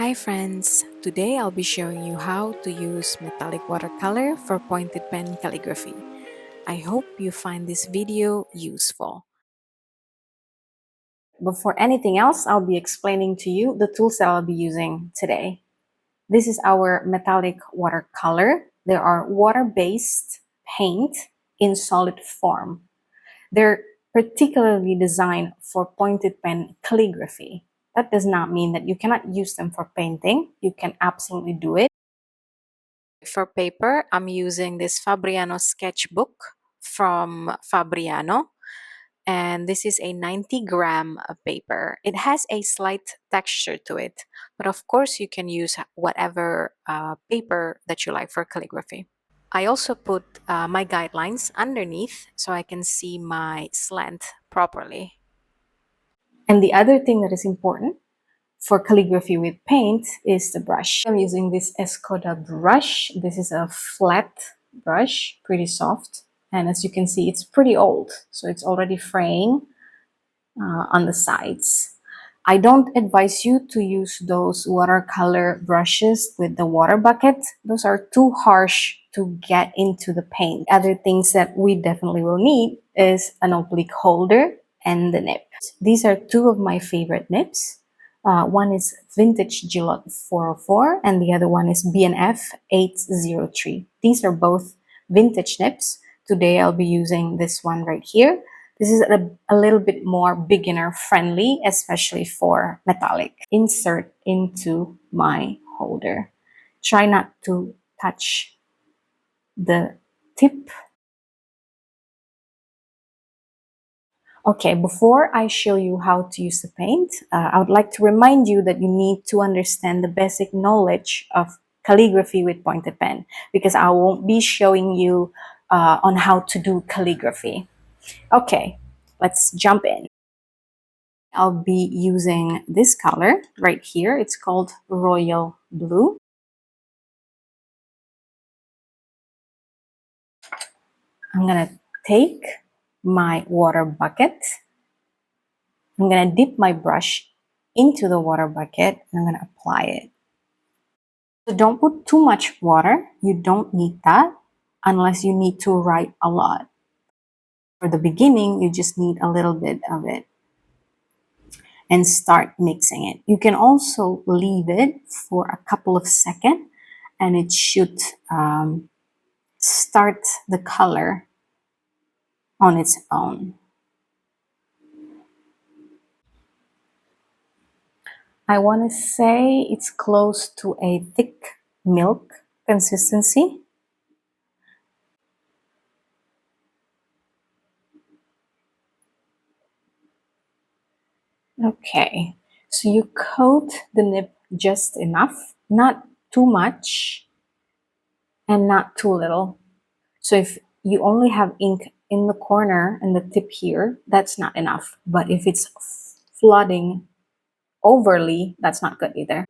Hi friends! Today I'll be showing you how to use metallic watercolor for pointed pen calligraphy. I hope you find this video useful. Before anything else, I'll be explaining to you the tools that I'll be using today. This is our metallic watercolor. There are water-based paint in solid form. They're particularly designed for pointed pen calligraphy. That does not mean that you cannot use them for painting. You can absolutely do it. For paper, I'm using this Fabriano sketchbook from Fabriano. And this is a 90-gram paper. It has a slight texture to it. But of course, you can use whatever paper that you like for calligraphy. I also put my guidelines underneath so I can see my slant properly. And the other thing that is important for calligraphy with paint is the brush. I'm using this Escoda brush. This is a flat brush, pretty soft. And as you can see, it's pretty old. So it's already fraying on the sides. I don't advise you to use those watercolor brushes with the water bucket. Those are too harsh to get into the paint. Other things that we definitely will need is an oblique holder and the nib. These are two of my favorite nibs. One is Vintage Gillot 404 and the other one is B&F 803. These are both vintage nibs. Today I'll be using this one right here. This is a little bit more beginner friendly, especially for metallic. Insert into my holder. Try not to touch the tip. Okay, before I show you how to use the paint, I would like to remind you that you need to understand the basic knowledge of calligraphy with pointed pen, because I won't be showing you on how to do calligraphy. Okay, let's jump in. I'll be using this color right here. It's called Royal Blue. I'm gonna take my water bucket. I'm gonna dip my brush into the water bucket and I'm gonna apply it. So don't put too much water. You don't need that unless you need to write a lot. For the beginning, you just need a little bit of it and start mixing it. You can also leave it for a couple of seconds and it should start the color on its own. I want to say it's close to a thick milk consistency. Okay, so you coat the nib just enough, not too much and not too little. So if you only have ink in the corner and the tip here, that's not enough. But if it's flooding overly, that's not good either.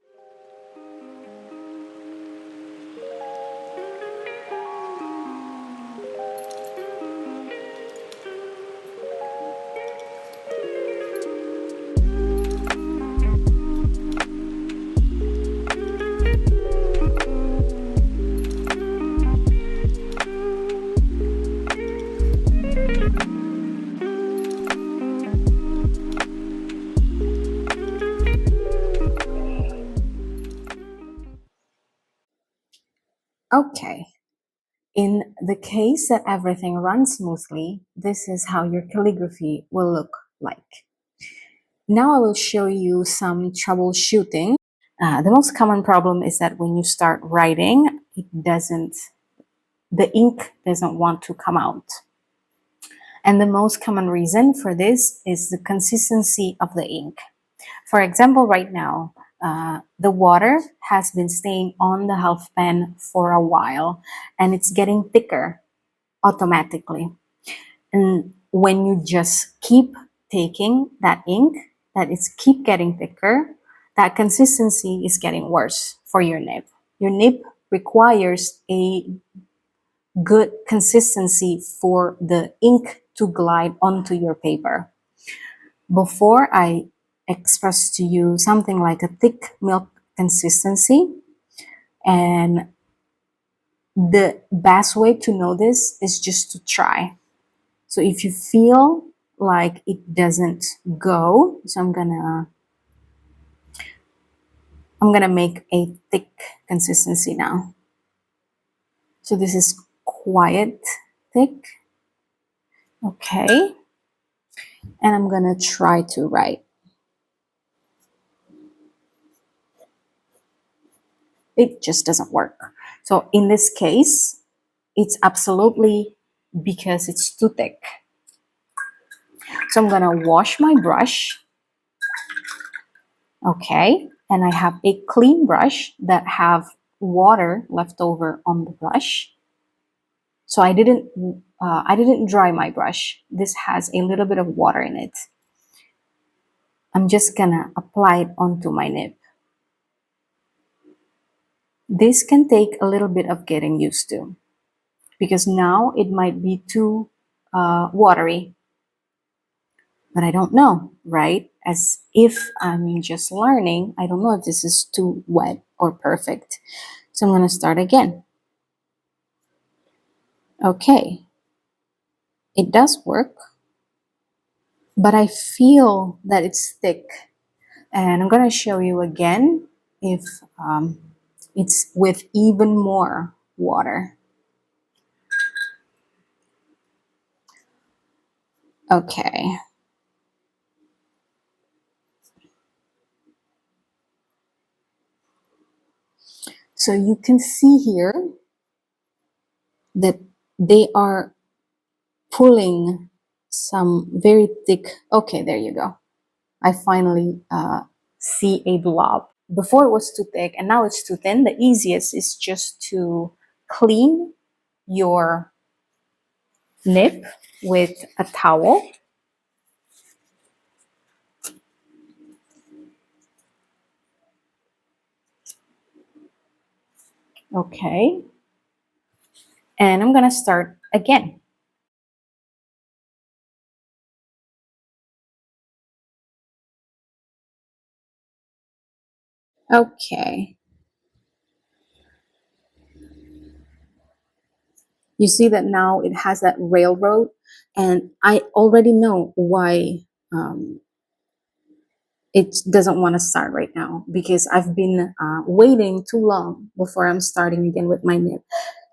Okay, in the case that everything runs smoothly, this is how your calligraphy will look like. Now I will show you some troubleshooting. The most common problem is that when you start writing, the ink doesn't want to come out. And the most common reason for this is the consistency of the ink. For example, right now, the water has been staying on the half pen for a while and it's getting thicker automatically. And when you just keep taking that ink, that is keep getting thicker, that consistency is getting worse for your nib. Your nib requires a good consistency for the ink to glide onto your paper. Before I express to you something like a thick milk consistency. And the best way to know this is just to try. So if you feel like it doesn't go, so I'm gonna make a thick consistency now. So this is quiet thick. Okay. And I'm gonna try to write. It just doesn't work. So in this case, it's absolutely because it's too thick. So I'm gonna wash my brush. Okay. And I have a clean brush that have water left over on the brush. So I didn't dry my brush. This has a little bit of water in it. I'm just gonna apply it onto my nib. This can take a little bit of getting used to because now it might be too watery. But I don't know, right? As if I'm just learning, I don't know if this is too wet or perfect. So I'm gonna start again. Okay, it does work, but I feel that it's thick. And I'm gonna show you again if it's with even more water. Okay. So you can see here that they are pulling some very thick. Okay, there you go. I finally see a blob. Before it was too thick and now it's too thin. The easiest is just to clean your nib with a towel. Okay. And I'm gonna start again. Okay. You see that now it has that railroad, and I already know why it doesn't want to start right now because I've been waiting too long before I'm starting again with my nib.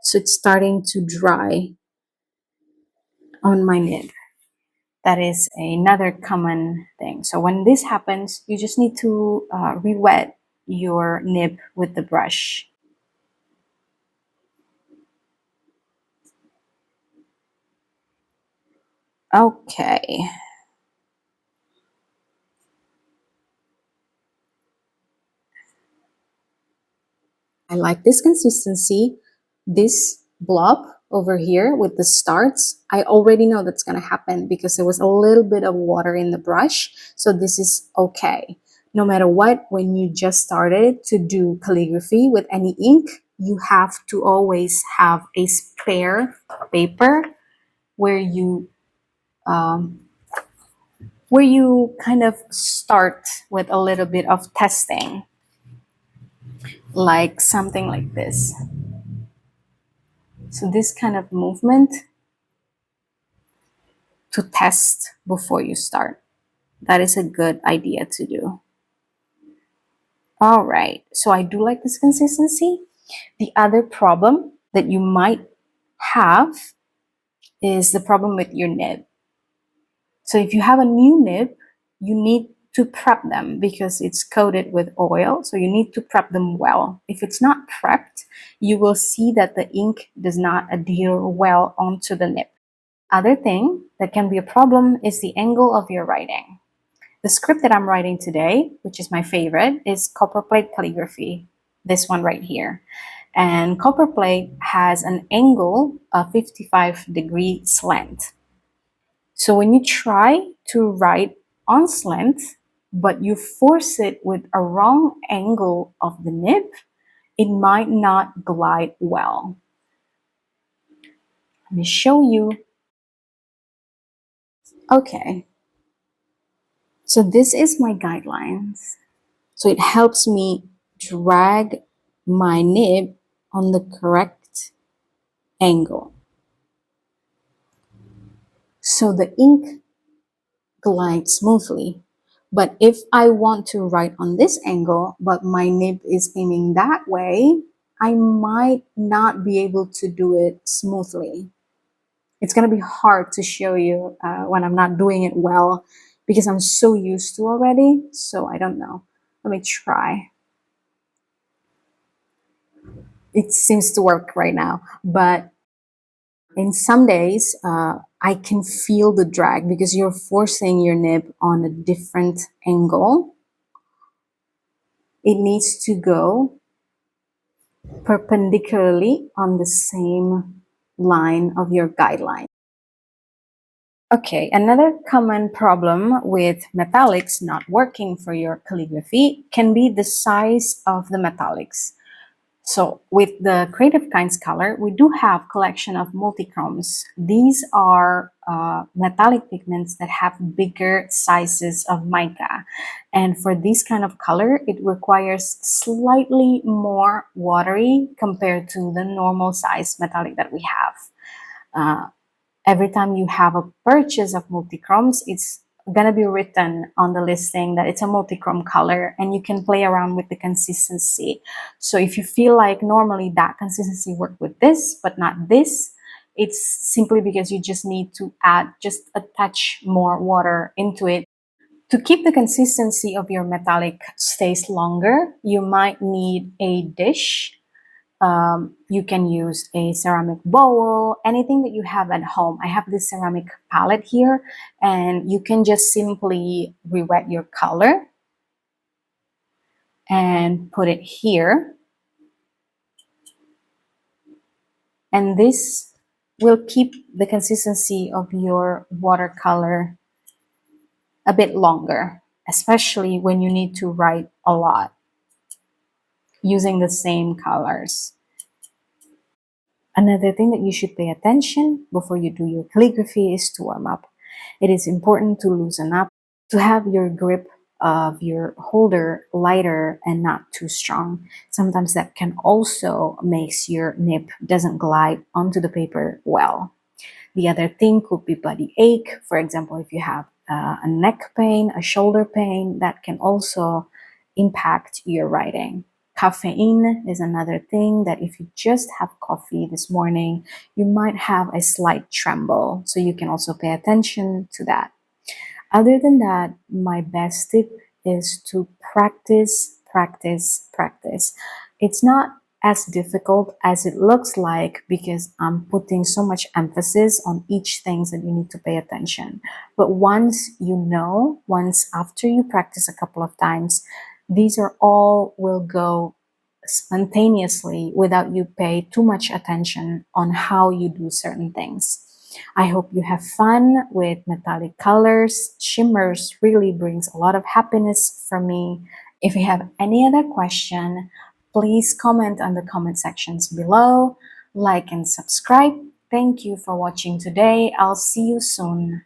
So it's starting to dry on my nib. That is another common thing. So when this happens, you just need to re-wet your nib with the brush. Okay. I like this consistency. This blob over here with the starts, I already know that's going to happen because there was a little bit of water in the brush. So this is okay. No matter what, when you just started to do calligraphy with any ink, you have to always have a spare paper where you um, kind of start with a little bit of testing, like something like this. So this kind of movement to test before you start. That is a good idea to do. All right, so I do like this consistency. The other problem that you might have is the problem with your nib. So if you have a new nib, you need to prep them because it's coated with oil. So you need to prep them well. If it's not prepped, you will see that the ink does not adhere well onto the nib. Other thing that can be a problem is the angle of your writing. The script that I'm writing today, which is my favorite, is Copperplate Calligraphy, this one right here. And Copperplate has an angle of 55-degree slant. So when you try to write on slant, but you force it with a wrong angle of the nib, it might not glide well. Let me show you. Okay. So this is my guidelines. So it helps me drag my nib on the correct angle. So the ink glides smoothly. But if I want to write on this angle, but my nib is aiming that way, I might not be able to do it smoothly. It's going to be hard to show you when I'm not doing it well because I'm so used to already. So I don't know. Let me try. It seems to work right now, but in some days, I can feel the drag because you're forcing your nib on a different angle. It needs to go perpendicularly on the same line of your guideline. Okay, another common problem with metallics not working for your calligraphy can be the size of the metallics. So with the Creative Kinds color, we do have collection of multichromes. These are metallic pigments that have bigger sizes of mica. And for this kind of color, it requires slightly more watery compared to the normal size metallic that we have. Every time you have a purchase of multichromes, it's gonna be written on the listing that it's a multichrome color, and you can play around with the consistency. So if you feel like normally that consistency worked with this, but not this, it's simply because you just need to add just a touch more water into it. To keep the consistency of your metallic stays longer, you might need a dish. You can use a ceramic bowl, anything that you have at home. I have this ceramic palette here, and you can just simply re-wet your color and put it here. And this will keep the consistency of your watercolor a bit longer, especially when you need to write a lot using the same colors. Another thing that you should pay attention before you do your calligraphy is to warm up. It is important to loosen up, to have your grip of your holder lighter and not too strong. Sometimes that can also makes your nib doesn't glide onto the paper well. The other thing could be body ache. For example, if you have a neck pain, a shoulder pain, that can also impact your writing. Caffeine is another thing that if you just have coffee this morning, you might have a slight tremble. So you can also pay attention to that. Other than that, my best tip is to practice, practice, practice. It's not as difficult as it looks like because I'm putting so much emphasis on each thing that you need to pay attention. But once you know, once after you practice a couple of times, these are all will go spontaneously without you pay too much attention on how you do certain things. I hope you have fun with metallic colors. Shimmers really brings a lot of happiness for me. If you have any other question, please comment on the comment sections below. Like and subscribe. Thank you for watching today. I'll see you soon.